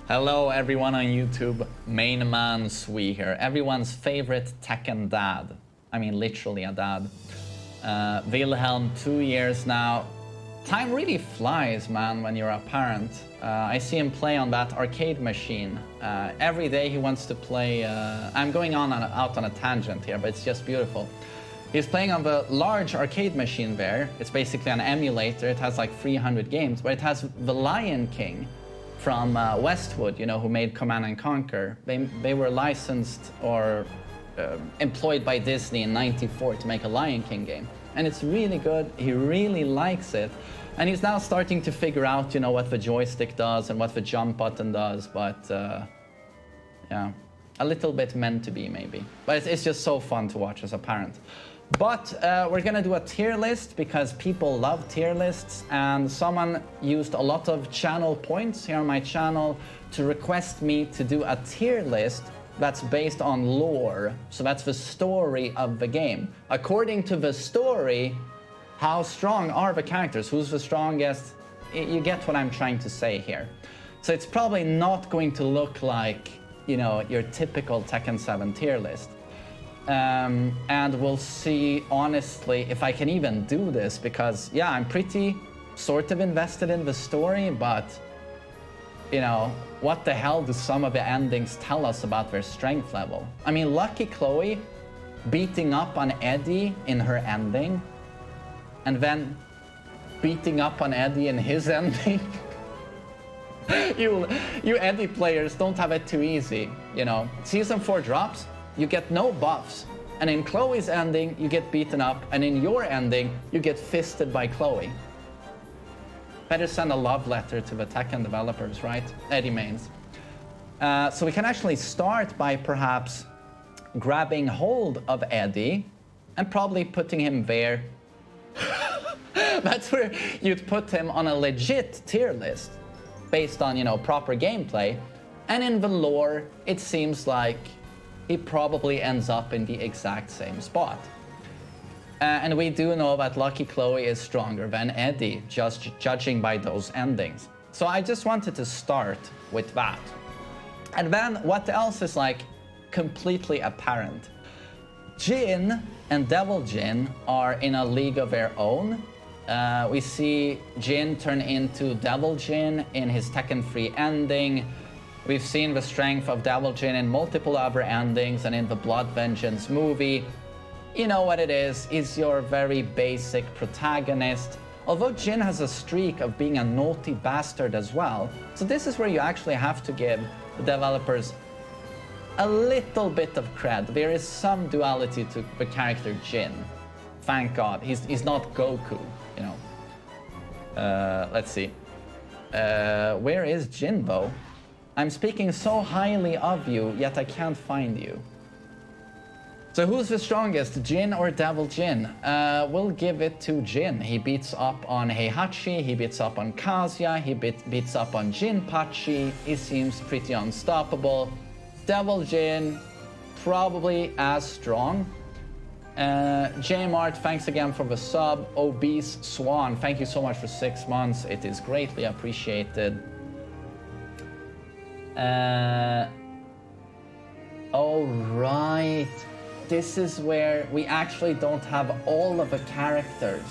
Hello everyone on YouTube, MainManSWE here, everyone's favorite Tekken dad. I mean literally a dad. Wilhelm, 2 years now. Time really flies, man, when you're a parent. I see him play on that arcade machine. Every day he wants to play... I'm going out on a tangent here, but it's just beautiful. He's playing on the large arcade machine there. It's basically an emulator. It has like 300 games, but it has the Lion King from Westwood, you know, who made Command and Conquer. They were licensed or employed by Disney in '94 to make a Lion King game. And it's really good. He really likes it. And he's now starting to figure out, you know, what the joystick does and what the jump button does. But yeah, a little bit meant to be maybe. But it's just so fun to watch as a parent. But we're gonna do a tier list because people love tier lists, and someone used a lot of channel points here on my channel to request me to do a tier list that's based on lore. So that's the story of the game. According to the story, how strong are the characters? Who's the strongest? You get what I'm trying to say here. So it's probably not going to look like, you know, your typical Tekken 7 tier list. And we'll see, honestly, if I can even do this, because, yeah, I'm pretty sort of invested in the story, but, you know, what the hell do some of the endings tell us about their strength level? I mean, Lucky Chloe beating up on Eddie in her ending, and then beating up on Eddie in his ending. You Eddie players don't have it too easy, you know. Season 4 drops, you get no buffs, and in Chloe's ending, you get beaten up, and in your ending, you get fisted by Chloe. Better send a love letter to the Tekken developers, right? Eddie Mains. So we can actually start by perhaps grabbing hold of Eddie and probably putting him there. That's where you'd put him on a legit tier list based on, you know, proper gameplay. And in the lore, it seems like he probably ends up in the exact same spot. And we do know that Lucky Chloe is stronger than Eddie, just judging by those endings. So I just wanted to start with that. And then what else is like completely apparent? Jin and Devil Jin are in a league of their own. We see Jin turn into Devil Jin in his Tekken 3 ending. We've seen the strength of Devil Jin in multiple other endings and in the Blood Vengeance movie. You know what it is, he's your very basic protagonist. Although Jin has a streak of being a naughty bastard as well. So this is where you actually have to give the developers a little bit of cred. There is some duality to the character Jin. Thank God, he's not Goku, you know. Let's see. Where is Jin though? I'm speaking so highly of you, yet I can't find you. So who's the strongest, Jin or Devil Jin? We'll give it to Jin. He beats up on Heihachi, he beats up on Kazuya, he beats up on Jinpachi. He seems pretty unstoppable. Devil Jin, probably as strong. J-Mart, thanks again for the sub. Obese Swan, thank you so much for 6 months. It is greatly appreciated. Oh, right. This is where we actually don't have all of the characters.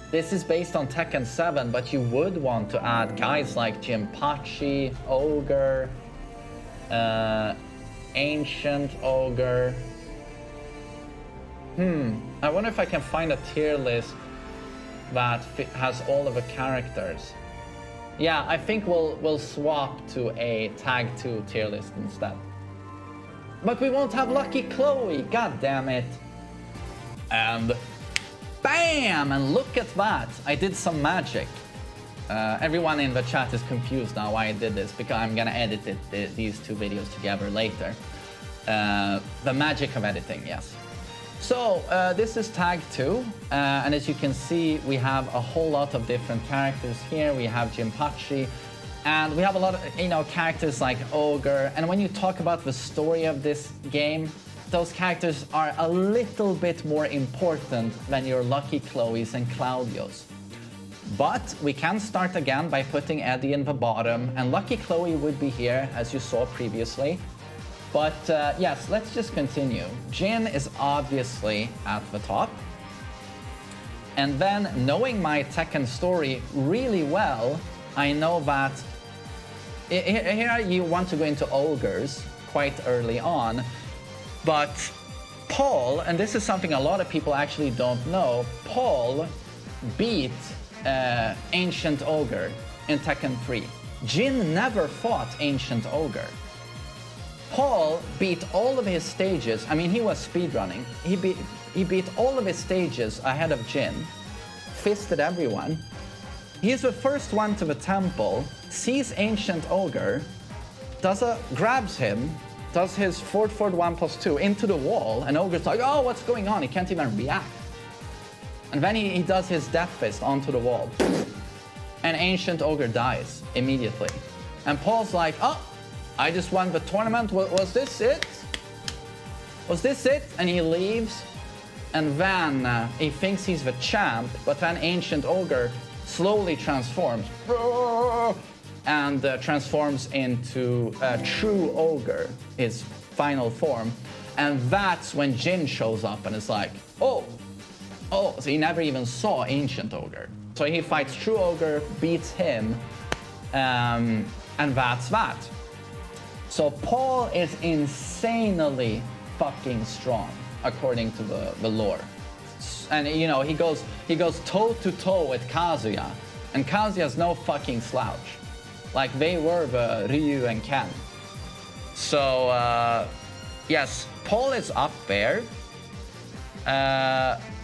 This is based on Tekken 7, but you would want to add guys like Jinpachi, Ogre, Ancient Ogre. I wonder if I can find a tier list that has all of the characters. Yeah, I think we'll swap to a Tag 2 tier list instead. But we won't have Lucky Chloe, god damn it. And bam! And look at that, I did some magic. Everyone in the chat is confused now why I did this, because I'm gonna edit these two videos together later. The magic of editing, yes. So, this is Tag 2, and as you can see, we have a whole lot of different characters here. We have Jinpachi, and we have a lot of, you know, characters like Ogre. And when you talk about the story of this game, those characters are a little bit more important than your Lucky Chloes and Claudios. But we can start again by putting Eddie in the bottom, and Lucky Chloe would be here, as you saw previously. But yes, let's just continue. Jin is obviously at the top. And then, knowing my Tekken story really well, I know that here you want to go into ogres quite early on, but Paul, and this is something a lot of people actually don't know, Paul beat Ancient Ogre in Tekken 3. Jin never fought Ancient Ogre. Paul beat all of his stages. I mean, he was speedrunning. He beat all of his stages ahead of Jin, fisted everyone. He's the first one to the temple, sees Ancient Ogre, grabs him, does his forward 1+2 into the wall, and Ogre's like, oh, what's going on? He can't even react. And then he does his death fist onto the wall. And Ancient Ogre dies immediately. And Paul's like, oh, I just won the tournament. Was this it? Was this it? And he leaves. And then he thinks he's the champ, but then Ancient Ogre slowly transforms. And transforms into a true ogre, his final form. And that's when Jin shows up and is like, oh, so he never even saw Ancient Ogre. So he fights true ogre, beats him, and that's that. So Paul is insanely fucking strong, according to the lore. And you know, he goes toe to toe with Kazuya, and Kazuya's no fucking slouch. Like, they were the Ryu and Ken. So yes, Paul is up there.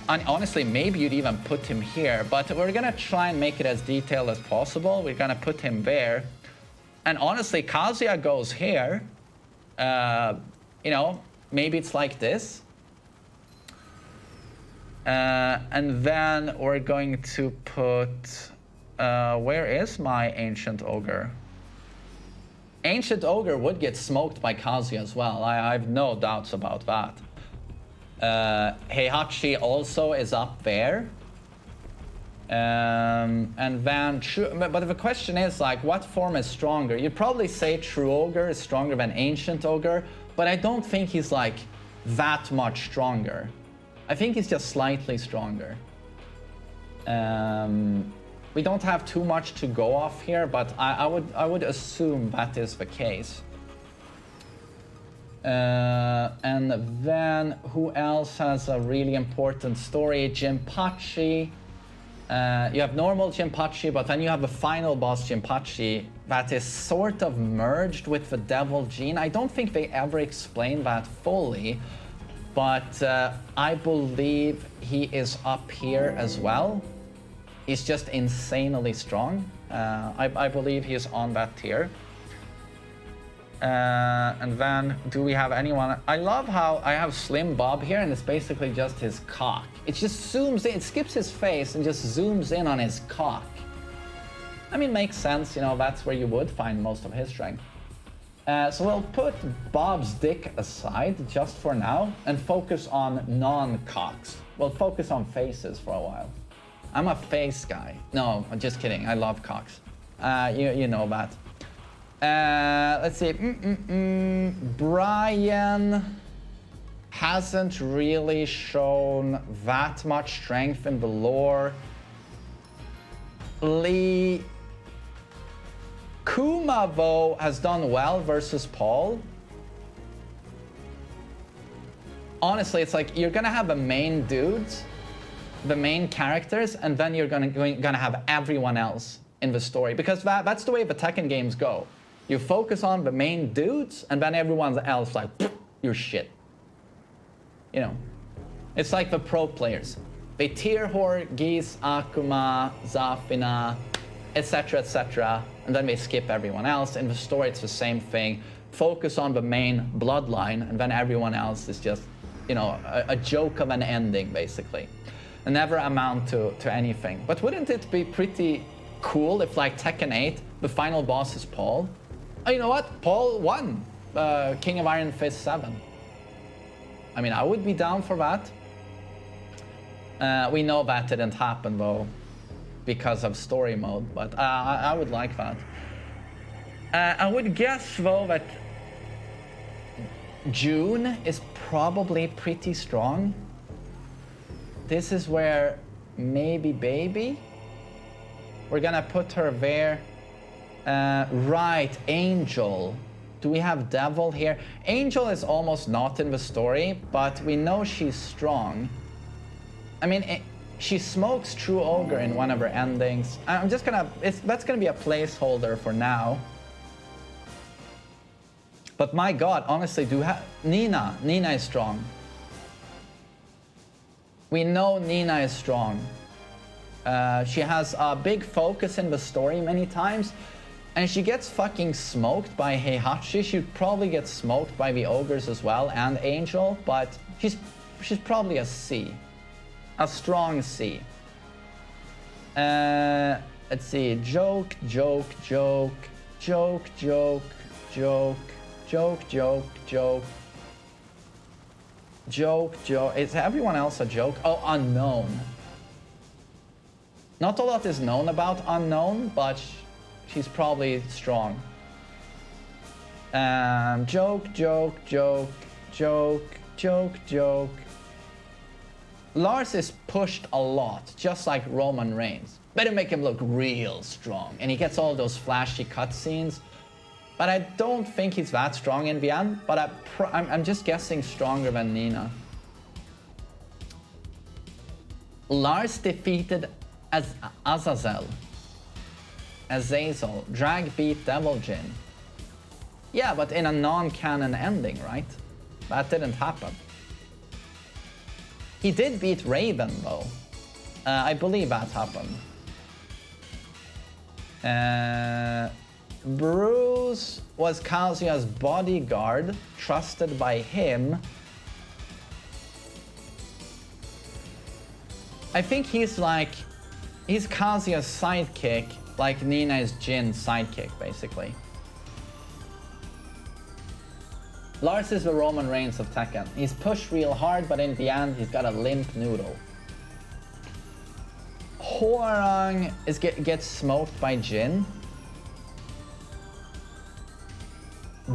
And honestly, maybe you'd even put him here, but we're gonna try and make it as detailed as possible. We're gonna put him there. And honestly, Kazuya goes here. You know, maybe it's like this. And then we're going to put, where is my Ancient Ogre? Ancient Ogre would get smoked by Kazuya as well. I have no doubts about that. Heihachi also is up there. And then, but the question is, like, what form is stronger? You'd probably say True Ogre is stronger than Ancient Ogre, but I don't think he's, like, that much stronger. I think he's just slightly stronger. We don't have too much to go off here, but I would assume that is the case. And then who else has a really important story? Jinpachi. You have normal Jinpachi, but then you have the final boss Jinpachi that is sort of merged with the Devil Gene. I don't think they ever explain that fully, but I believe he is up here as well. He's just insanely strong. I believe he is on that tier. And then, do we have anyone? I love how I have Slim Bob here, and it's basically just his cock. It just zooms in, it skips his face and just zooms in on his cock. I mean, makes sense, you know, that's where you would find most of his strength. So we'll put Bob's dick aside just for now and focus on non-cocks. We'll focus on faces for a while. I'm a face guy. No, I'm just kidding. I love cocks. You know that. Let's see. Brian hasn't really shown that much strength in the lore. Lee Kuma, though, has done well versus Paul. Honestly, it's like you're gonna have the main dudes, the main characters, and then you're gonna have everyone else in the story, because that's the way the Tekken games go. You focus on the main dudes, and then everyone else, like, you're shit. You know, it's like the pro players. They tier whore Geese, Akuma, Zafina, etc., and then they skip everyone else. In the story, it's the same thing. Focus on the main bloodline, and then everyone else is just, you know, a joke of an ending, basically. And never amount to anything. But wouldn't it be pretty cool if, like, Tekken 8, the final boss is Paul? Oh, you know what? Paul won King of Iron Fist 7. I mean, I would be down for that. We know that didn't happen, though. because of story mode, but I would like that. I would guess though that June is probably pretty strong. This is where maybe baby. We're gonna put her there. Right, Angel. Do we have Devil here? Angel is almost not in the story, but we know she's strong. I mean, she smokes True Ogre in one of her endings. I'm just gonna... that's gonna be a placeholder for now. But my god, honestly, Nina. Nina is strong. We know Nina is strong. She has a big focus in the story many times. And she gets fucking smoked by Heihachi. She'd probably get smoked by the ogres as well and Angel, but she's probably a C. A strong C. Let's see. Joke. Is everyone else a joke? Oh, Unknown. Not a lot is known about Unknown, but she's probably strong. Joke. Lars is pushed a lot, just like Roman Reigns. Better make him look real strong. And he gets all those flashy cutscenes. But I don't think he's that strong in the end. But I'm just guessing stronger than Nina. Lars defeated Azazel. Drag beat Devil Jin. Yeah, but in a non-canon ending, right? That didn't happen. He did beat Raven, though. I believe that happened. Bruce was Kazuya's bodyguard, trusted by him. I think he's Kazuya's sidekick, like Nina is Jin's sidekick, basically. Lars is the Roman Reigns of Tekken. He's pushed real hard, but in the end, he's got a limp noodle. Hwoarang gets smoked by Jin.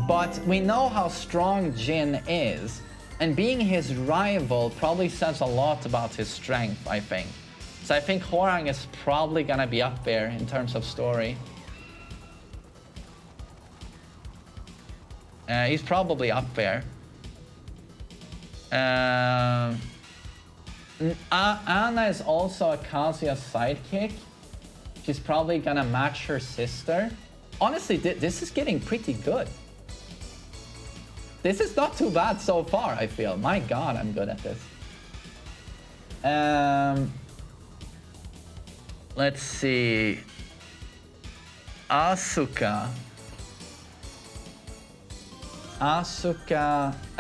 But we know how strong Jin is, and being his rival probably says a lot about his strength, I think. So I think Hwoarang is probably gonna be up there in terms of story. He's probably up there. Anna is also a Kazuya sidekick. She's probably gonna match her sister. Honestly, this is getting pretty good. This is not too bad so far, I feel. My god, I'm good at this. Let's see. Asuka. I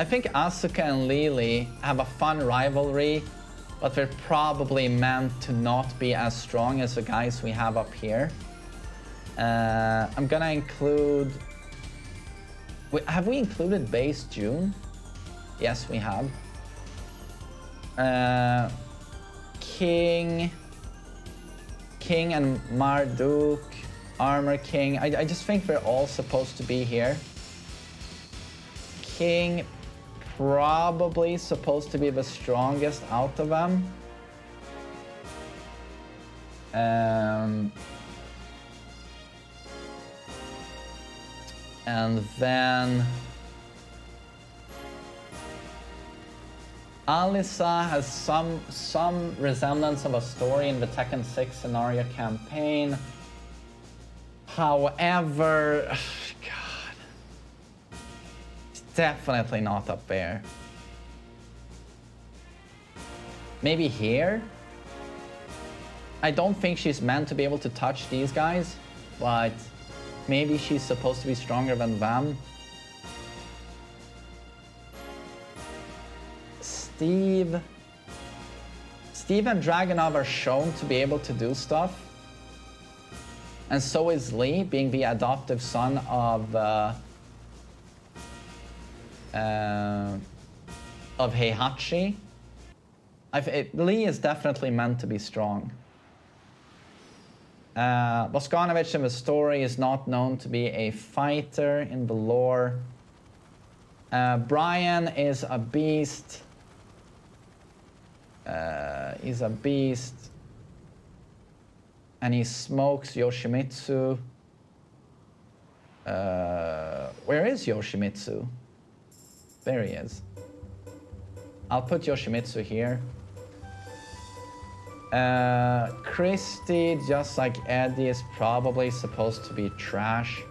think Asuka and Lily have a fun rivalry, but they're probably meant to not be as strong as the guys we have up here. I'm gonna include... Wait, have we included base June? Yes, we have. King and Marduk, Armor King. I just think they're all supposed to be here. King probably supposed to be the strongest out of them. And then Alisa has some resemblance of a story in the Tekken 6 scenario campaign. However, God, it's definitely not up there. Maybe here? I don't think she's meant to be able to touch these guys, but maybe she's supposed to be stronger than them. Steve and Dragunov are shown to be able to do stuff. And so is Lee, being the adoptive son of Heihachi. Lee is definitely meant to be strong. Boscanovic in the story is not known to be a fighter in the lore. Brian is a beast. He's a beast. And he smokes Yoshimitsu. Where is Yoshimitsu? There he is. I'll put Yoshimitsu here. Christie, just like Eddie, is probably supposed to be trash.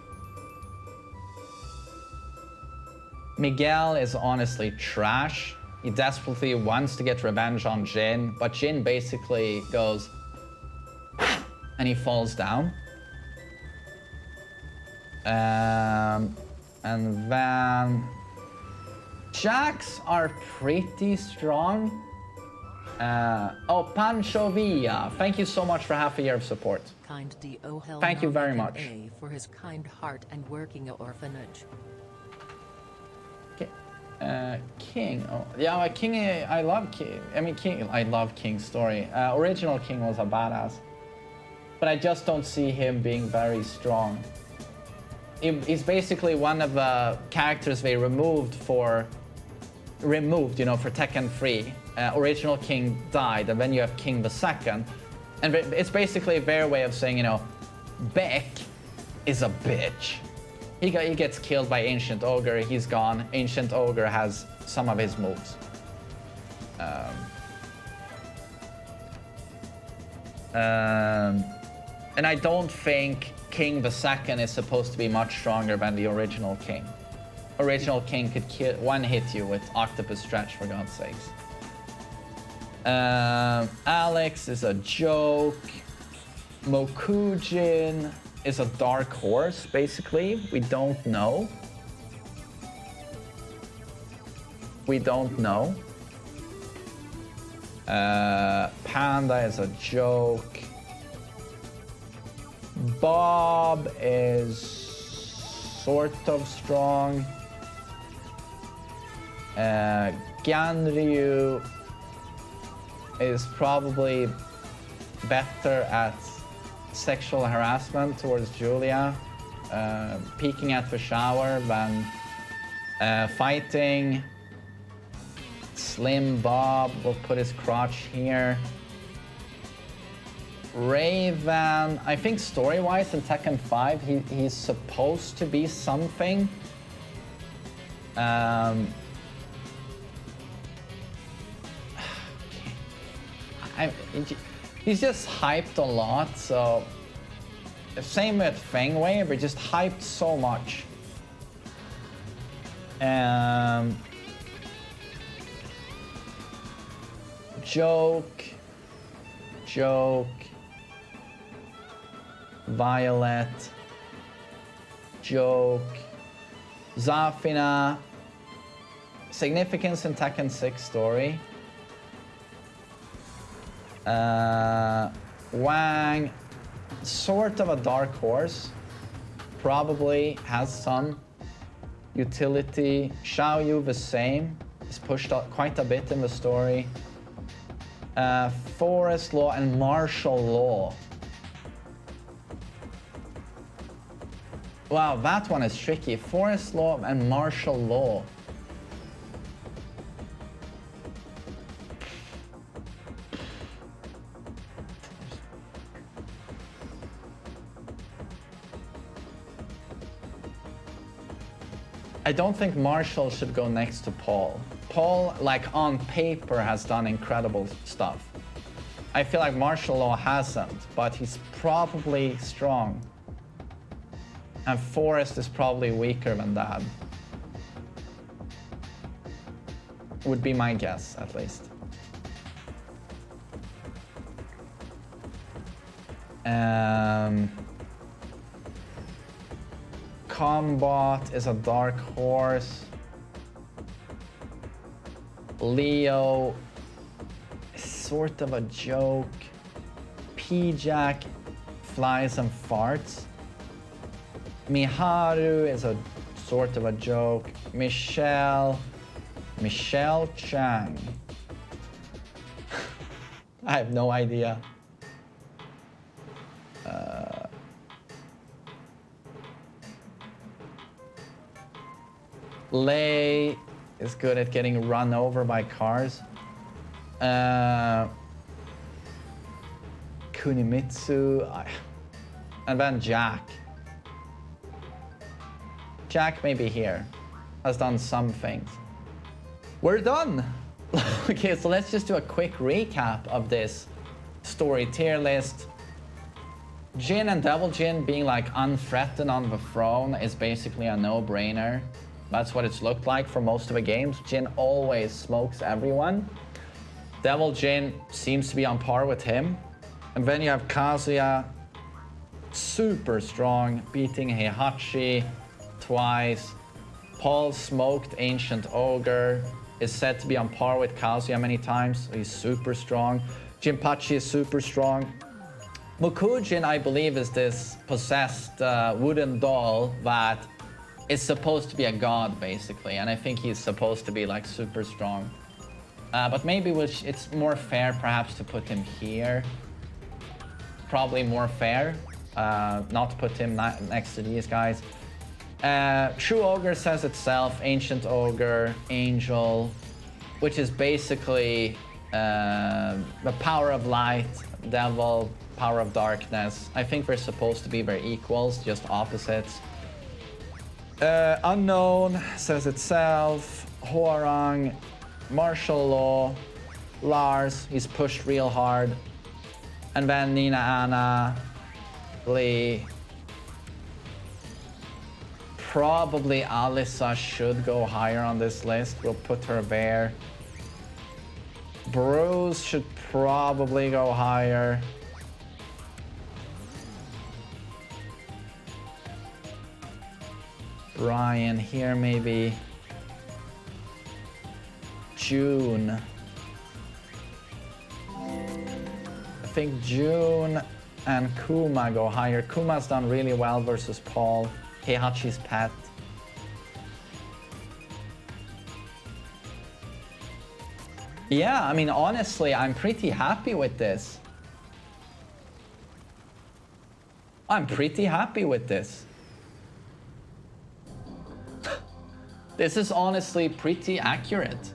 Miguel is honestly trash. He desperately wants to get revenge on Jin, but Jin basically goes and he falls down. And then Jacks are pretty strong. Oh, Pancho Villa, thank you so much for half a year of support. Kind D.O. Thank you very much. For his kind heart and working orphanage. King. Oh, yeah, King. I love King. I mean, King. I love King's story. Original King was a badass, but I just don't see him being very strong. He's basically one of the characters they removed, for Tekken 3. Original King died, and then you have King the Second, and it's basically their way of saying, Beck is a bitch. He gets killed by Ancient Ogre. He's gone. Ancient Ogre has some of his moves. And I don't think King the Second is supposed to be much stronger than the original King. Original King could one-hit you with Octopus Stretch, for God's sakes. Alex is a joke. Mokujin is a dark horse, basically. We don't know. Panda is a joke. Bob is sort of strong. Ganryu is probably better at sexual harassment towards Julia, peeking at the shower than fighting. Slim Bob will put his crotch here. Raven, I think story-wise in Tekken 5, he's supposed to be something. He's just hyped a lot, so same with Feng Wei, we're just hyped so much. Joke, Violet, joke, Zafina, significance in Tekken 6 story. Wang, sort of a dark horse, probably has some utility. Xiao Yu the same, is pushed up quite a bit in the story. Forest law and martial law. Wow, that one is tricky. Forest law and martial law. I don't think Marshall should go next to Paul. Paul, like on paper, has done incredible stuff. I feel like martial law hasn't, but he's probably strong. And Forrest is probably weaker than that. Would be my guess, at least. Combot is a dark horse. Leo is sort of a joke. P-Jack flies and farts. Miharu is a sort of a joke. Michelle Chang. I have no idea. Lei is good at getting run over by cars. Kunimitsu. And then Jack. Jack maybe here. Has done some things. We're done! Okay, so let's just do a quick recap of this story tier list. Jin and Devil Jin being like unthreatened on the throne is basically a no-brainer. That's what it's looked like for most of the games. Jin always smokes everyone. Devil Jin seems to be on par with him. And then you have Kazuya, super strong, beating Heihachi twice. Paul smoked Ancient Ogre, is said to be on par with Kazuya many times, so he's super strong. Jinpachi is super strong. Mukujin, I believe, is this possessed wooden doll that is supposed to be a god, basically, and I think he's supposed to be like super strong. But maybe it's more fair perhaps to put him here. Probably more fair not to put him next to these guys. True Ogre says itself, Ancient Ogre, Angel, which is basically the power of light, Devil, power of darkness. I think they're supposed to be their equals, just opposites. Unknown says itself, Hwoarang, Martial Law, Lars, he's pushed real hard. And then Nina Anna, Lee. Probably Alyssa should go higher on this list. We'll put her there. Bruce should probably go higher. Brian here maybe. June. I think June and Kuma go higher. Kuma's done really well versus Paul. Heihachi's pet. Yeah, I mean, honestly, I'm pretty happy with this. I'm pretty happy with this. This is honestly pretty accurate.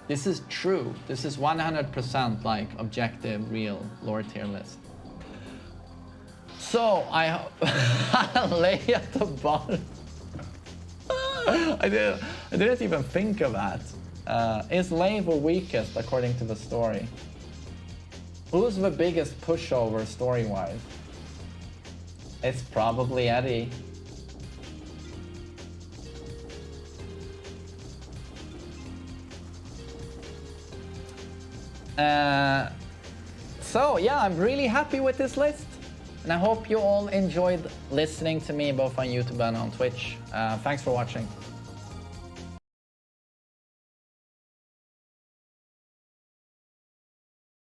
This is true. This is 100% like objective, real lore tier list. So I lay at the bottom. I didn't even think of that. Is Lei the weakest according to the story? Who's the biggest pushover story-wise? It's probably Eddie. So yeah, I'm really happy with this list. And I hope you all enjoyed listening to me both on YouTube and on Twitch. Thanks for watching.